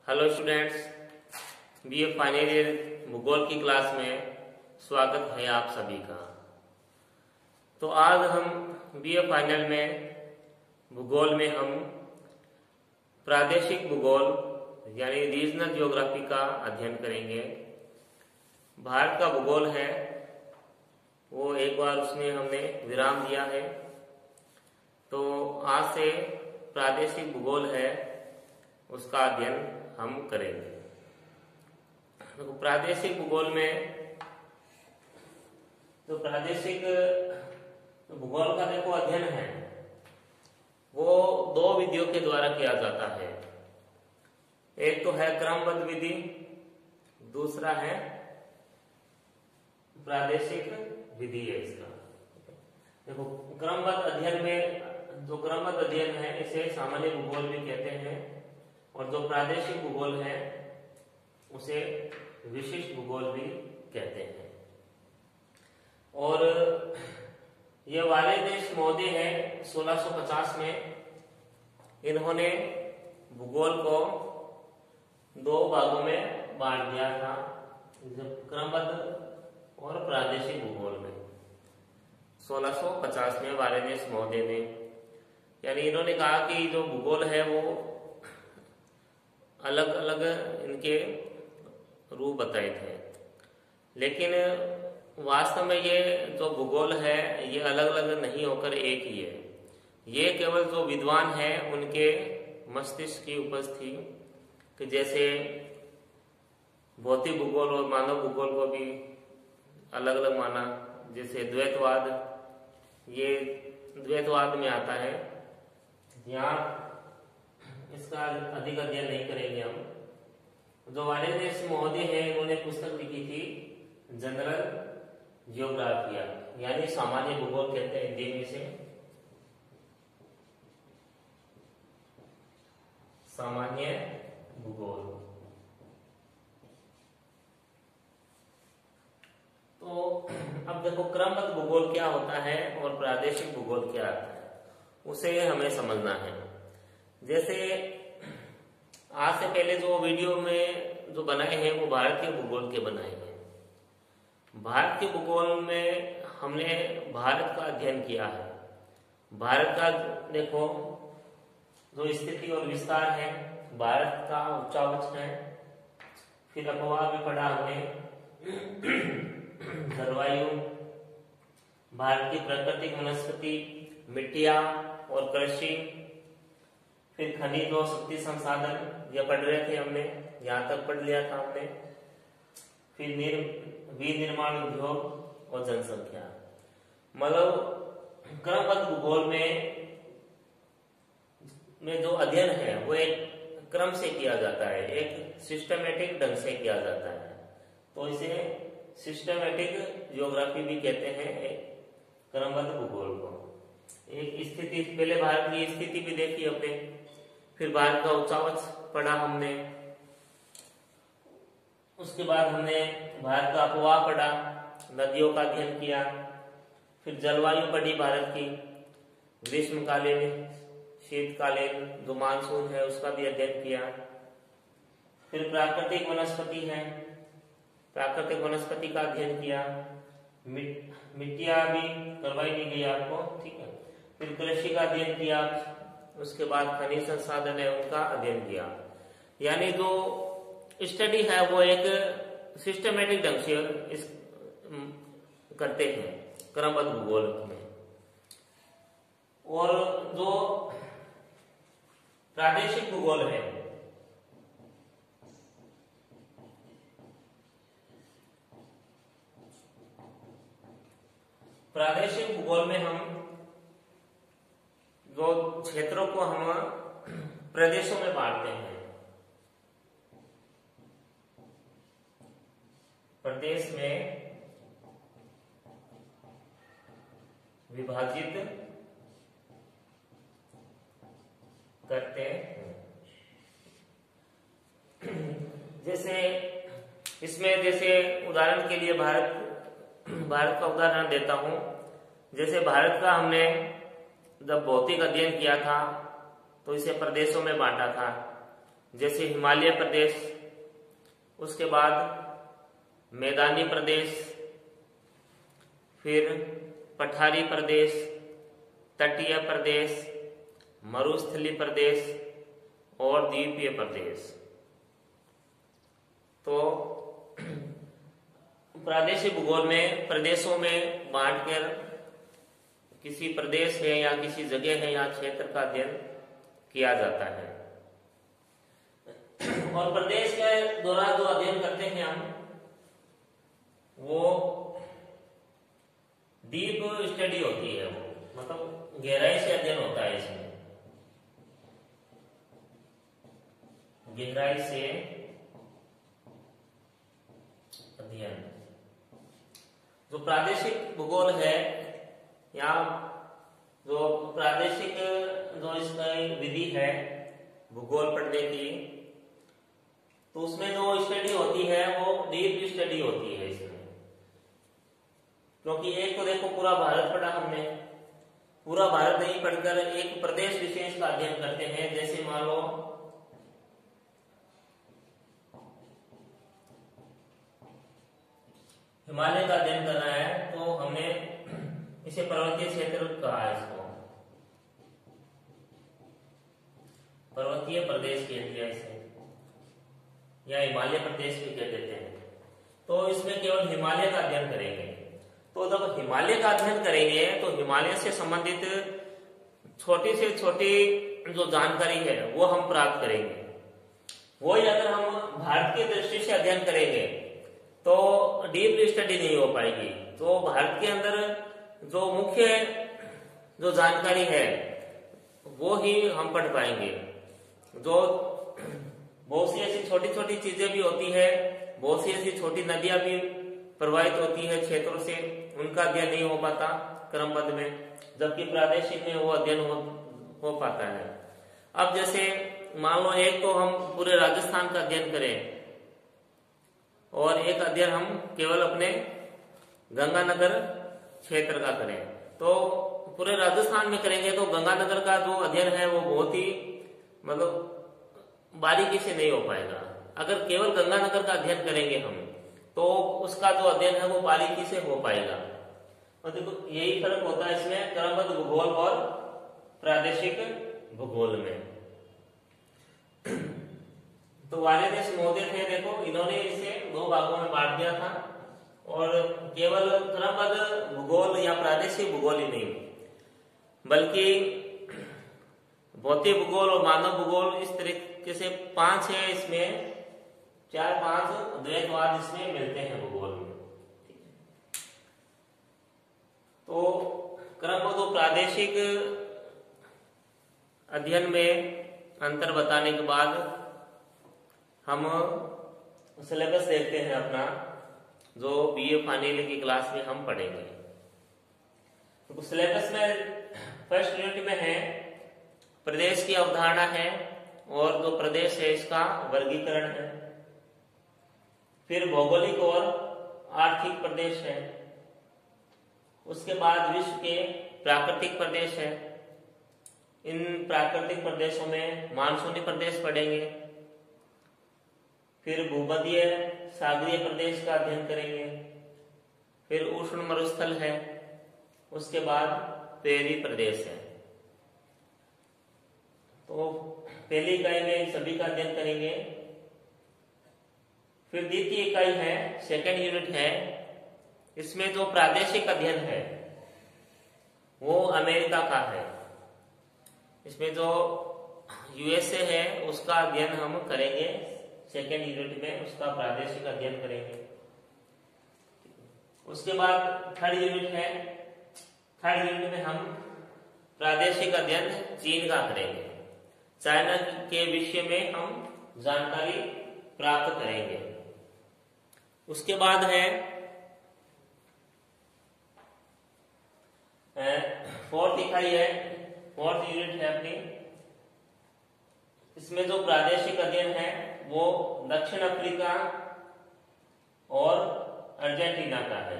Hello students, BA final year भूगोल की class में स्वागत है आप सभी का। तो आज हम बीए फाइनल में भूगोल में हम प्रादेशिक भूगोल यानी रीजनल ज्योग्राफी का अध्ययन करेंगे। भारत का भूगोल है वो एक बार उसमें हमने विराम दिया है, तो आज से प्रादेशिक भूगोल है उसका अध्ययन हम करेंगे। तो प्रादेशिक भूगोल में जो प्रादेशिक भूगोल का देखो अध्ययन है वो दो विधियों के द्वारा किया जाता है। एक तो है क्रमबद्ध विधि, दूसरा है प्रादेशिक विधि है इसका। देखो क्रमबद्ध अध्ययन में जो क्रमबद्ध अध्ययन है इसे सामान्य भूगोल भी कहते हैं, और जो प्रादेशिक भूगोल है उसे विशिष्ट भूगोल भी कहते हैं। और ये वालेदेश महोदय है 1650 में, इन्होंने भूगोल को दो भागों में बांट दिया था, क्रमबद्ध और प्रादेशिक भूगोल में। 1650 में वालेदेश महोदय ने, यानी इन्होंने कहा कि जो भूगोल है वो अलग अलग इनके रूप बताए थे, लेकिन वास्तव में ये जो भूगोल है ये अलग अलग नहीं होकर एक ही है। ये केवल जो विद्वान है उनके मस्तिष्क की उपज थी कि जैसे भौतिक भूगोल और मानव भूगोल को भी अलग अलग माना। जैसे द्वैतवाद, ये द्वैतवाद में आता है, यहाँ इसका अधिक अध्ययन नहीं करेंगे हम। जो वालेदेश महोदय है इन्होंने पुस्तक लिखी थी जनरल जियोग्राफिया, यानी सामान्य भूगोल कहते हैं हिंदी में इसे, सामान्य भूगोल। तो अब देखो क्रमबद्ध भूगोल क्या होता है और प्रादेशिक भूगोल क्या होता है उसे हमें समझना है। जैसे आज से पहले जो वीडियो में जो बनाए हैं वो भारतीय भूगोल के बनाए हैं। भारत के भूगोल में हमने भारत का अध्ययन किया है। भारत का देखो जो स्थिति और विस्तार है, भारत का उच्चावच है, फिर अपवाह भी पढ़ा हमने, जलवायु, भारत की प्राकृतिक वनस्पति, मिट्टियां और कृषि, फिर खनिज और शक्ति संसाधन ये पढ़ रहे थे हमने, यहाँ तक पढ़ लिया था हमने। फिर विनिर्माण उद्योग और जनसंख्या। मतलब क्रमबद्ध भूगोल में जो अध्ययन है वो एक क्रम से किया जाता है, एक सिस्टमेटिक ढंग से किया जाता है, तो इसे सिस्टमेटिक ज्योग्राफी भी कहते हैं, एक क्रमबद्ध भूगोल को। एक स्थिति, पहले भारत की स्थिति भी देखी हमने, फिर भारत का उच्चावच पढ़ा हमने, उसके बाद हमने भारत का अपवाह पढ़ा, नदियों का अध्ययन किया, फिर जलवायु पढ़ी भारत की, ग्रीष्मकालीन शीतकालीन जो मानसून है उसका भी अध्ययन किया, फिर प्राकृतिक वनस्पति है, प्राकृतिक वनस्पति का अध्ययन किया, मिट्टियां भी करवाई नहीं गई आपको, ठीक है। फिर कृषि का अध्ययन किया, उसके बाद खनिज संसाधन है उनका अध्ययन किया। यानी जो स्टडी है वो एक सिस्टमेटिक ढंग से इस करते हैं क्रमबद्ध भूगोल में। और जो प्रादेशिक भूगोल है प्रादेशिक भूगोल में हम जो क्षेत्रों को हम प्रदेशों में बांटते हैं, प्रदेश में विभाजित करते हैं। जैसे इसमें, जैसे उदाहरण के लिए भारत का उदाहरण देता हूं। जैसे भारत का हमने जब भौतिक अध्ययन किया था तो इसे प्रदेशों में बांटा था। जैसे हिमालय प्रदेश, उसके बाद मैदानी प्रदेश, फिर पठारी प्रदेश, तटीय प्रदेश, मरुस्थलीय प्रदेश और द्वीपीय प्रदेश। तो प्रादेशिक भूगोल में प्रदेशों में बांटकर किसी प्रदेश है या किसी जगह है या क्षेत्र का अध्ययन किया जाता है। और प्रदेश के दौरान जो अध्ययन करते हैं हम, वो डीप स्टडी होती है, वो मतलब गहराई से अध्ययन होता है। इसमें गहराई से अध्ययन जो प्रादेशिक भूगोल है या जो प्रादेशिक जो इसका विधि है भूगोल पढ़ने की, तो उसमें जो स्टडी होती है वो डीप स्टडी होती है इसमें। क्योंकि एक तो देखो पूरा भारत पढ़ा हमने, पूरा भारत नहीं पढ़कर एक प्रदेश विशेष का अध्ययन करते हैं। जैसे मान लो हिमालय का अध्ययन करना है, तो हमने इसे पर्वतीय क्षेत्र कहा है, इसको पर्वतीय प्रदेश कह दिया इसे, या हिमालय प्रदेश भी कह देते हैं। तो इसमें केवल हिमालय का अध्ययन करेंगे। तो जब हिमालय का अध्ययन करेंगे तो हिमालय से संबंधित छोटी से छोटी जो जानकारी है वो हम प्राप्त करेंगे। वही अगर हम भारत की दृष्टि से अध्ययन करेंगे तो डीप स्टडी नहीं हो पाएगी। तो भारत के अंदर जो मुख्य जो जानकारी है वो ही हम पढ़ पाएंगे। जो बहुत सी ऐसी छोटी छोटी चीजें भी होती है, बहुत सी ऐसी छोटी नदियां भी प्रवाहित होती है क्षेत्रों से, उनका अध्ययन नहीं हो पाता क्रमबद्ध में, जबकि प्रादेशिक में वो अध्ययन हो पाता है। अब जैसे मान लो एक तो हम पूरे राजस्थान का अध्ययन करें और एक अध्ययन हम केवल अपने गंगानगर क्षेत्र का करें, तो पूरे राजस्थान में करेंगे तो गंगानगर का जो अध्ययन है वो बहुत ही मतलब बारीकी से नहीं हो पाएगा। अगर केवल गंगानगर का अध्ययन करेंगे हम तो उसका जो अध्ययन है वो बारीकी से हो पाएगा। और देखो यही फर्क होता है इसमें क्रमबद्ध भूगोल और प्रादेशिक भूगोल में। तो वार्यदेश महोदय थे, देखो इन्होंने इसे दो भागों में बांट दिया था, और केवल क्रमबद्ध भूगोल या प्रादेशिक भूगोल ही नहीं बल्कि भौतिक भूगोल और मानव भूगोल, इस तरीके से 5 है इसमें, 4-5 द्वैतवाद इसमें मिलते हैं भूगोल में। तो क्रमबद्ध प्रादेशिक अध्ययन में अंतर बताने के बाद हम सिलेबस देखते हैं अपना, जो बीए फाइनल की क्लास में हम पढ़ेंगे। तो सिलेबस में फर्स्ट यूनिट में है प्रदेश की अवधारणा है, और जो प्रदेश है इसका वर्गीकरण है। फिर भौगोलिक और आर्थिक प्रदेश है। उसके बाद विश्व के प्राकृतिक प्रदेश है। इन प्राकृतिक प्रदेशों में मानसूनी प्रदेश पढ़ेंगे। फिर भूमध्य सागरीय प्रदेश का अध्ययन करेंगे। फिर उष्ण मरुस्थल है। उसके बाद पेरी प्रदेश है। तो पहली इकाई में इन सभी का अध्ययन करेंगे। फिर द्वितीय इकाई है, सेकेंड यूनिट है, इसमें जो प्रादेशिक अध्ययन है वो अमेरिका का है। इसमें जो यूएसए है उसका अध्ययन हम करेंगे। सेकेंड यूनिट में उसका प्रादेशिक अध्ययन करेंगे। उसके बाद थर्ड यूनिट है। थर्ड यूनिट में हम प्रादेशिक अध्ययन चीन का करेंगे। चाइना के विषय में हम जानकारी प्राप्त करेंगे। उसके बाद है फोर्थ इकाई है, फोर्थ यूनिट है अपनी। इसमें जो प्रादेशिक अध्ययन है वो दक्षिण अफ्रीका और अर्जेंटीना का है।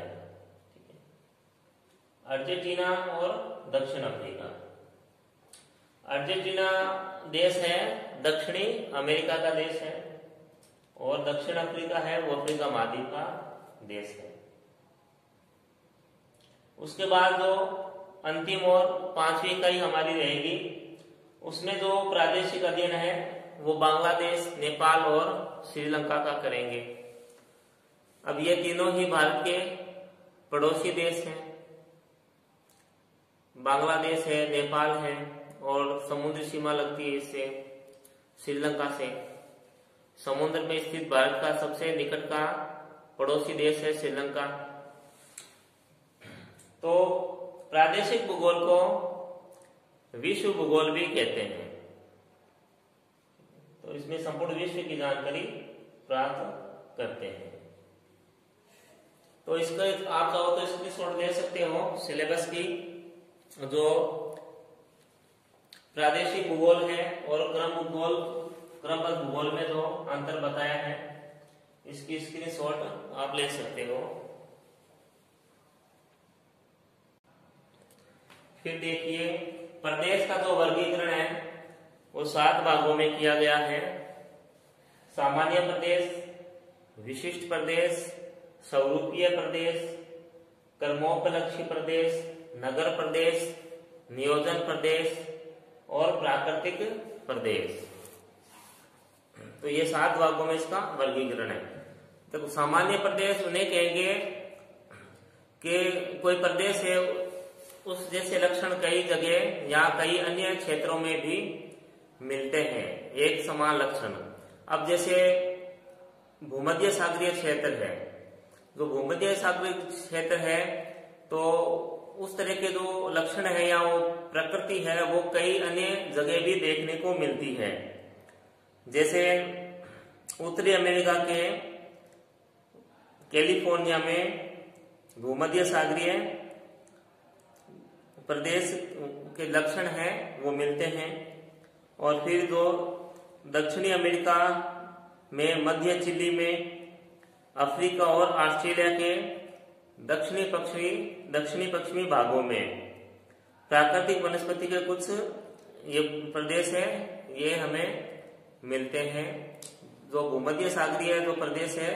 अर्जेंटीना और दक्षिण अफ्रीका। अर्जेंटीना देश है दक्षिणी अमेरिका का देश है, और दक्षिण अफ्रीका है वो अफ्रीका महाद्वीप का देश है। उसके बाद जो अंतिम और 5वीं इकाई हमारी रहेगी, उसमें जो प्रादेशिक अध्ययन है वो बांग्लादेश, नेपाल और श्रीलंका का करेंगे। अब ये तीनों ही भारत के पड़ोसी देश हैं, बांग्लादेश है, नेपाल है और समुद्री सीमा लगती है इससे, श्रीलंका से। समुद्र में स्थित भारत का सबसे निकट का पड़ोसी देश है श्रीलंका। तो प्रादेशिक भूगोल को विश्व भूगोल भी कहते हैं। तो इसमें संपूर्ण विश्व की जानकारी प्राप्त करते हैं। तो इसका आप चाहो तो स्क्रीनशॉट ले सकते हो सिलेबस की, जो प्रादेशिक भूगोल है और क्रमबद्ध भूगोल में जो अंतर बताया है, इसकी स्क्रीनशॉट आप ले सकते हो। फिर देखिए, प्रदेश का जो वर्गीकरण है वो 7 भागों में किया गया है। सामान्य प्रदेश, विशिष्ट प्रदेश, स्वरूपीय प्रदेश, कर्मोपलक्षी प्रदेश, नगर प्रदेश, नियोजन प्रदेश और प्राकृतिक प्रदेश। तो ये 7 भागों में इसका वर्गीकरण है। तो सामान्य प्रदेश उन्हें कहेंगे कि कोई प्रदेश है, उस जैसे लक्षण कई जगह या कई अन्य क्षेत्रों में भी मिलते हैं, एक समान लक्षण। अब जैसे भूमध्य सागरीय क्षेत्र है, जो भूमध्य सागरीय क्षेत्र है तो उस तरह के जो लक्षण है या वो प्रकृति है वो कई अन्य जगह भी देखने को मिलती है। जैसे उत्तरी अमेरिका के कैलिफोर्निया में भूमध्य सागरीय प्रदेश के लक्षण हैं वो मिलते हैं, और फिर जो दक्षिणी अमेरिका में, मध्य चिली में, अफ्रीका और ऑस्ट्रेलिया के दक्षिणी पश्चिमी भागों में प्राकृतिक वनस्पति के कुछ ये प्रदेश है, ये हमें मिलते हैं। जो भूमध्य सागरीय जो प्रदेश है,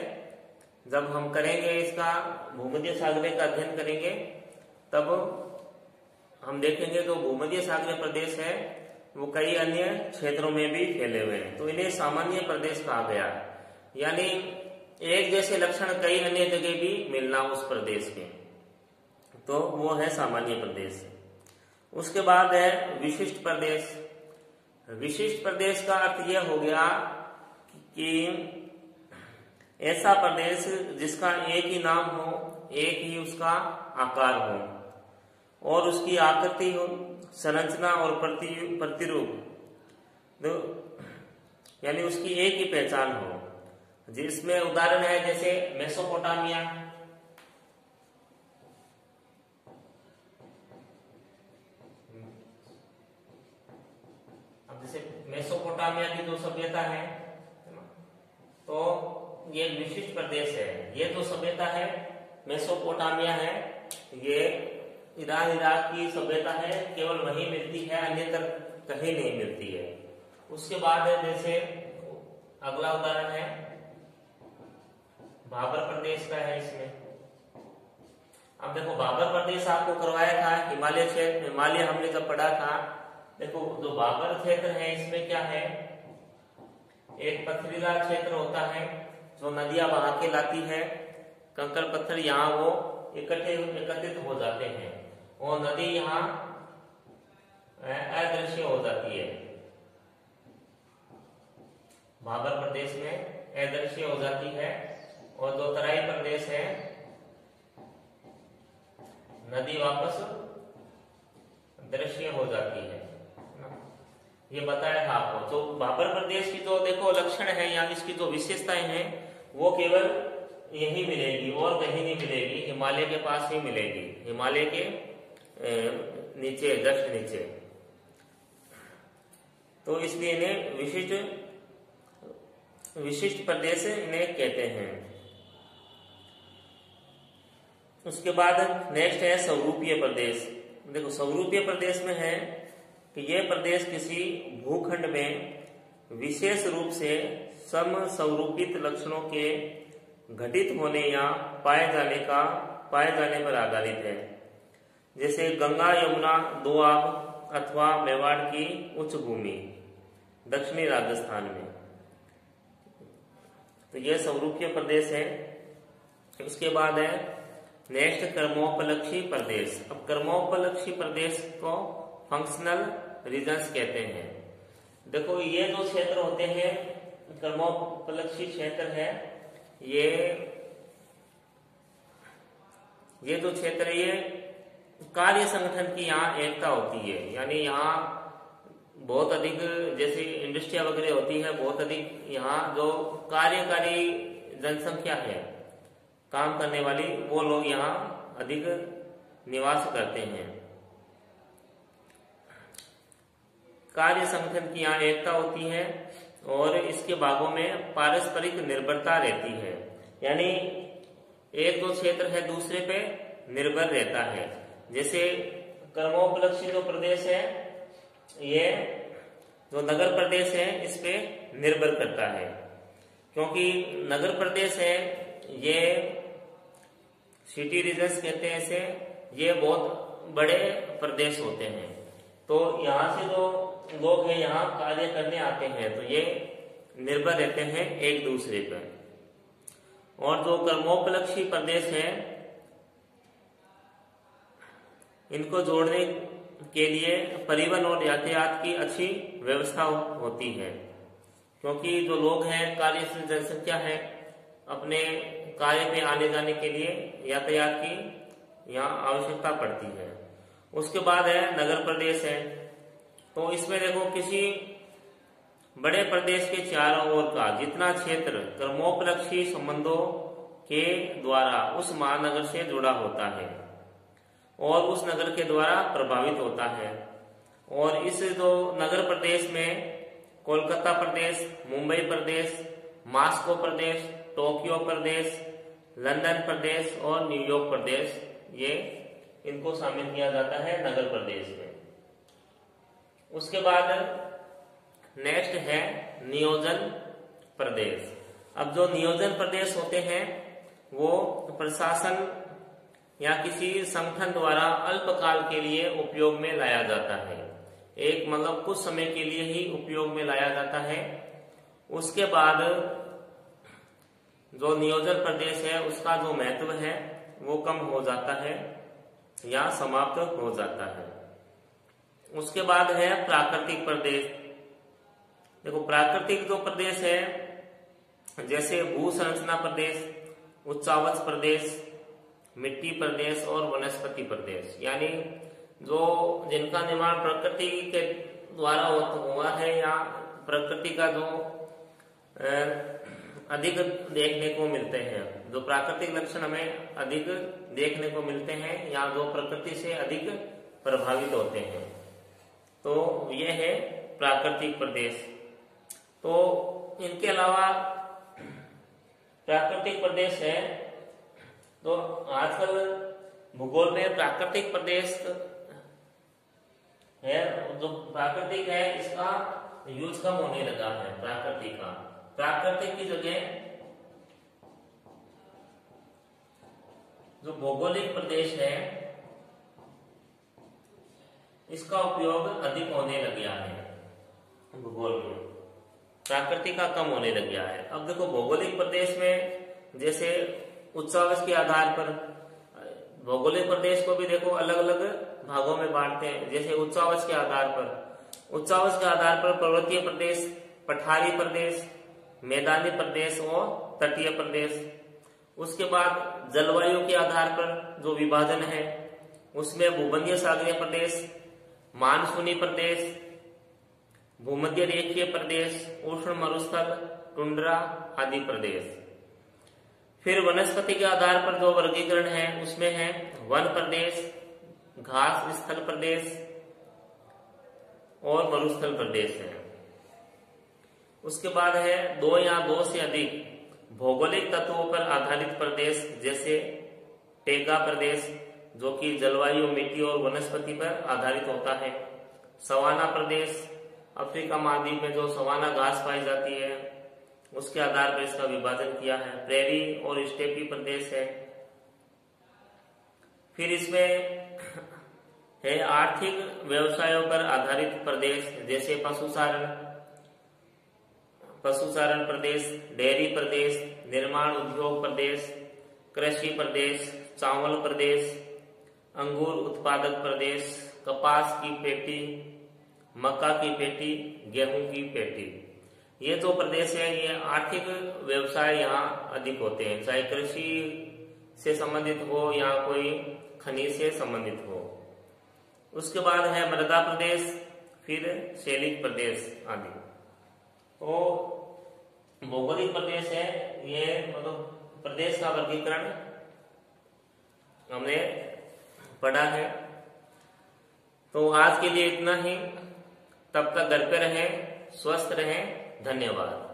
जब हम करेंगे इसका भूमध्य सागरीय का अध्ययन करेंगे तब हम देखेंगे जो भूमध्य सागरीय प्रदेश है वो कई अन्य क्षेत्रों में भी फैले हुए हैं। तो इन्हें सामान्य प्रदेश कहा गया, यानी एक जैसे लक्षण कई अन्य जगह भी मिलना उस प्रदेश के, तो वो है सामान्य प्रदेश। उसके बाद है विशिष्ट प्रदेश। विशिष्ट प्रदेश का अर्थ यह हो गया कि ऐसा प्रदेश जिसका एक ही नाम हो, एक ही उसका आकार हो और उसकी आकृति हो, संरचना और प्रतिरूप, यानी उसकी एक ही पहचान हो। जिसमें उदाहरण है जैसे मेसोपोटामिया, अब जैसे मेसोपोटामिया की जो सभ्यता है तो ये विशिष्ट प्रदेश है। ये जो सभ्यता है मेसोपोटामिया है, ये ईरान इराक की सभ्यता है, केवल वहीं मिलती है, अन्यत्र कहीं नहीं मिलती है। उसके बाद है जैसे अगला उदाहरण है भाबर प्रदेश का है। इसमें अब देखो भाबर प्रदेश आपको करवाया था हिमालय क्षेत्र, हिमालय हमने जब पढ़ा था, देखो जो भाबर क्षेत्र है इसमें क्या है, एक पथरीला क्षेत्र होता है जो नदियां बहा के लाती है, कंकड़ पत्थर यहाँ वो एकत्रित हो जाते हैं और नदी यहाँ अदृश्य हो जाती है। भाबर प्रदेश में अदृश्य हो जाती है, और जो तराई प्रदेश है नदी वापस दृश्य हो जाती है। ये बताया था आपको। तो भाबर प्रदेश की जो देखो लक्षण है या इसकी जो विशेषताएं हैं वो केवल यही मिलेगी और कहीं नहीं मिलेगी, हिमालय के पास ही मिलेगी, हिमालय के नीचे, जस्ट नीचे। तो इसलिए इन्हें विशिष्ट प्रदेश इन्हें कहते हैं। उसके बाद नेक्स्ट है स्वरूपीय प्रदेश। देखो स्वरूपीय प्रदेश में है कि ये प्रदेश किसी भूखंड में विशेष रूप से समस्वरूपित लक्षणों के घटित होने या पाए जाने पर आधारित है, जैसे गंगा यमुना दोआब अथवा मेवाड़ की उच्च भूमि दक्षिणी राजस्थान में। तो यह स्वरूपीय प्रदेश है। उसके बाद है नेक्स्ट कर्मोपलक्षी प्रदेश। अब कर्मोपलक्षी प्रदेश को फंक्शनल रीजन्स कहते हैं। देखो ये जो क्षेत्र होते हैं कर्मोपलक्षी क्षेत्र है, ये जो क्षेत्र है ये कार्य संगठन की यहाँ एकता होती है, यानी यहाँ बहुत अधिक जैसे इंडस्ट्रिया वगैरह होती है, बहुत अधिक यहाँ जो कार्यकारी जनसंख्या है काम करने वाली, वो लोग यहाँ अधिक निवास करते हैं। कार्य संगठन की यहाँ एकता होती है और इसके भागों में पारस्परिक निर्भरता रहती है, यानी एक दो क्षेत्र है दूसरे पे निर्भर रहता है। जैसे कर्मोपलक्षी जो प्रदेश है, ये जो नगर प्रदेश है इस पे निर्भर करता है, क्योंकि नगर प्रदेश है ये सिटी रीजन्स कहते हैं इसे, ये बहुत बड़े प्रदेश होते हैं। तो यहाँ से जो लोग हैं यहाँ कार्य करने आते हैं तो ये निर्भर रहते हैं एक दूसरे पर। और जो कर्मोपलक्षी प्रदेश है इनको जोड़ने के लिए परिवहन और यातायात की अच्छी व्यवस्था होती है, क्योंकि जो लोग हैं कार्यशील जनसंख्या है, अपने कार्य पे आने जाने के लिए यातायात की यहाँ आवश्यकता पड़ती है। उसके बाद है नगर प्रदेश है। तो इसमें देखो किसी बड़े प्रदेश के चारों ओर का जितना क्षेत्र कर्मोपलक्षी संबंधों के द्वारा उस महानगर से जुड़ा होता है और उस नगर के द्वारा प्रभावित होता है। और इस जो नगर प्रदेश में कोलकाता प्रदेश, मुंबई प्रदेश, मॉस्को प्रदेश, टोक्यो प्रदेश, लंदन प्रदेश और न्यूयॉर्क प्रदेश, ये इनको शामिल किया जाता है नगर प्रदेश में। उसके बाद नेक्स्ट है नियोजन प्रदेश। अब जो नियोजन प्रदेश होते हैं वो प्रशासन या किसी संगठन द्वारा अल्पकाल के लिए उपयोग में लाया जाता है, एक मतलब कुछ समय के लिए ही उपयोग में लाया जाता है। उसके बाद जो नियोजन प्रदेश है उसका जो महत्व है वो कम हो जाता है या समाप्त हो जाता है। उसके बाद है प्राकृतिक प्रदेश। देखो प्राकृतिक जो प्रदेश है जैसे भू संरचना प्रदेश, उच्चावच प्रदेश, मिट्टी प्रदेश और वनस्पति प्रदेश, यानी जो जिनका निर्माण प्रकृति के द्वारा हुआ है या प्रकृति का जो अधिक देखने को मिलते हैं, जो प्राकृतिक लक्षण हमें अधिक देखने को मिलते हैं या जो प्रकृति से अधिक प्रभावित होते हैं, तो यह है प्राकृतिक प्रदेश। तो इनके अलावा प्राकृतिक प्रदेश है, तो आजकल भूगोल में प्राकृतिक प्रदेश है, जो प्राकृतिक है इसका यूज कम होने लगा है। प्राकृतिक की जगह जो भौगोलिक प्रदेश है इसका उपयोग अधिक होने लग गया है भूगोल में, प्राकृतिक का कम होने लग गया है। अब देखो भौगोलिक प्रदेश में जैसे उच्चावच के आधार पर भौगोलिक प्रदेश को भी देखो अलग अलग भागों में बांटते हैं। जैसे उच्चावच के आधार पर पर्वतीय प्रदेश, पठारी प्रदेश, मैदानी प्रदेश और तटीय प्रदेश। उसके बाद जलवायु के आधार पर जो विभाजन है उसमें भूमध्य सागरीय प्रदेश, मानसूनी प्रदेश, भूमध्य रेखीय प्रदेश, उष्ण मरुस्थल, टुंड्रा आदि प्रदेश। फिर वनस्पति के आधार पर जो वर्गीकरण है उसमें है वन प्रदेश, घास स्थल प्रदेश और मरुस्थल प्रदेश है। उसके बाद है दो या दो से अधिक भौगोलिक तत्वों पर आधारित प्रदेश, जैसे टेगा प्रदेश जो कि जलवायु, मिट्टी और वनस्पति पर आधारित होता है। सवाना प्रदेश, अफ्रीका महाद्वीप में जो सवाना घास पाई जाती है उसके आधार पर इसका विभाजन किया है। प्रेरी और स्टेपी प्रदेश है। फिर इसमें है आर्थिक व्यवसायों पर आधारित प्रदेश, जैसे पशुचारण प्रदेश, डेयरी प्रदेश, निर्माण उद्योग प्रदेश, कृषि प्रदेश, चावल प्रदेश, अंगूर उत्पादक प्रदेश, कपास की पेटी, मक्का की पेटी, गेहूं की पेटी। ये जो प्रदेश है ये आर्थिक व्यवसाय यहाँ अधिक होते हैं, चाहे कृषि से संबंधित हो या कोई खनिज से संबंधित हो। उसके बाद है मृदा प्रदेश, फिर शैलिक प्रदेश आदि। तो भौगोलिक प्रदेश है ये, मतलब प्रदेश का वर्गीकरण हमने पढ़ा है। तो आज के लिए इतना ही। तब तक घर पे रहें, स्वस्थ रहें। धन्यवाद।